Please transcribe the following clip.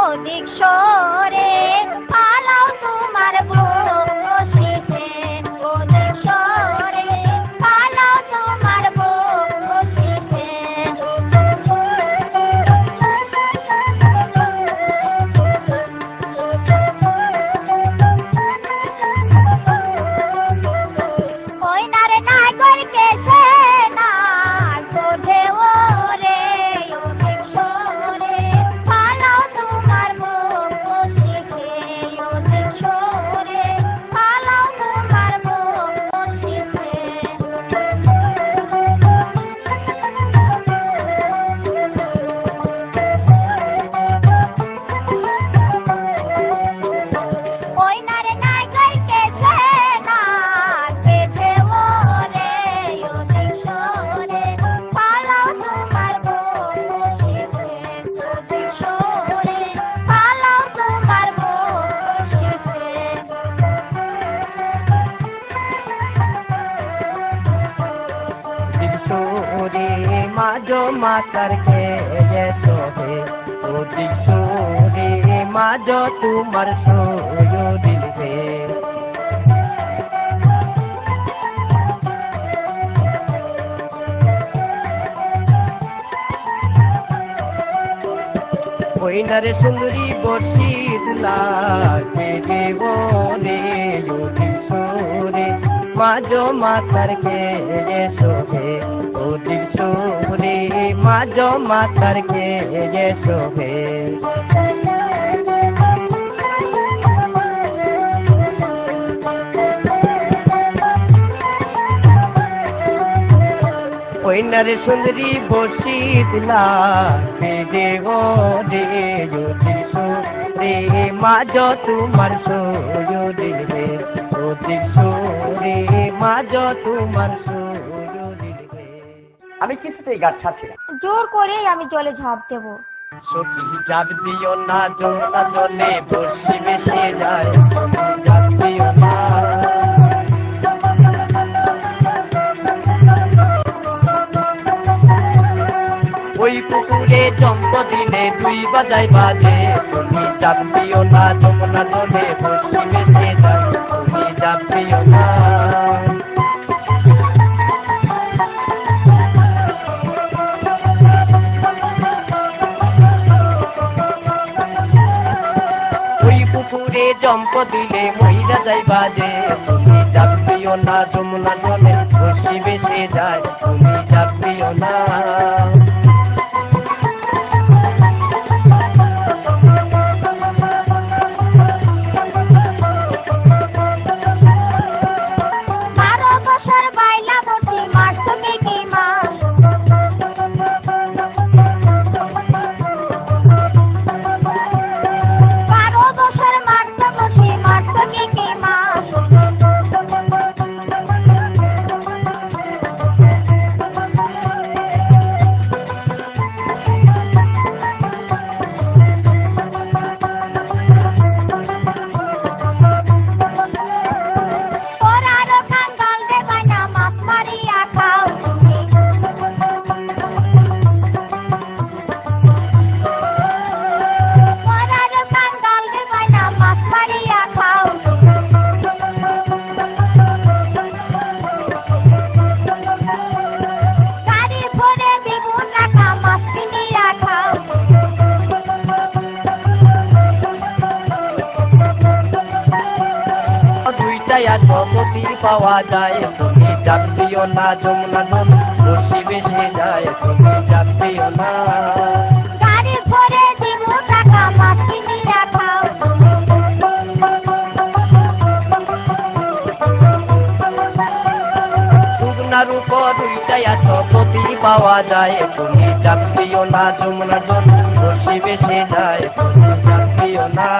ওদিক সরে পালাও তোমার বসিতে, ওদিক সরে পালাও তোমার বসিতে। ওই নারে নাগর কেছে না বোঝে ওরে, ওদিক সরে পালাও তোমার বসিতে, ওদিক সরে পালাও তোমার বসিতে। ওই নারে নাগর কেছে না কেছে ওরে, ওদিক সরে পালাও তোমার বসিতে, ওদিক সরে পালাও তোমার বসিতে। দিশোরে মাঝো মাতার কে সোহে, ও দিশোরে মাঝো তোমার সোয়ো দিল হে। ওই নারে সুন্দরী বসিতলা কে দেবনে, ও দিশোরে মাঝো মাতার কে সোহে, ও দিশোরে মাঝো মাতার কে সোহে। ওই নারে সুন্দরী বসিতলা কে দেবনে, ও দিশোরে মাঝো তোমার সোয়ো দিল হে, ও দিশোরে মাঝো তোমার সোয়ো দিল হে। আমি কিছুতেই গাছ ছাড়ছি না। জোর করেই আমি জলে ঝাঁপ দেব। সখী জাপ দিও না, জোনা জলে বসি বেসে যায়, জাপ দিও না। ওই পুকুরে জম্প দিনে দুই বাজাই বাজে, তুমি জাপ দিও না, জোনা জলে বসি বেসে যায়, তুমি জাপ দিও না। ওই পুকুরে জম্প দিলে মহিলা যাই বাজে, তুমি জাপ দিও না, যমুনা জলে বসি বেসে যায়, তুমি জাপ দিও না। বারো বছর বাইলা বসি মাস তুমি কি মাস, বারো বছর মাস বসি মাস তুমি কি মাস। ওরারও কাঙ্গাল দেবাই না মাছ মারিয়া খাও তুমি, ওরারও কাঙ্গাল দেবাই না মাছ মারিয়া খাও। গাড়ি ভরে বিগুন রাখা মাছ কিনিয়া খাও। দুইটাই সম্পত্তি পাওয়া যায়, তুমি জাপ দিও না, যমুনা জলে বসি বেসে যায়, তুমি জাপ দিও না। গাড়ি ভরে বিগুন রাখা মাছ কিনিয়া খাও। শুকনার উপর দুইটাই সম্পত্তি পাওয়া যায়, তুমি জাপ দিও না, যমুনা জলে বসি বেসে যায়, তুমি জাপ দিও না।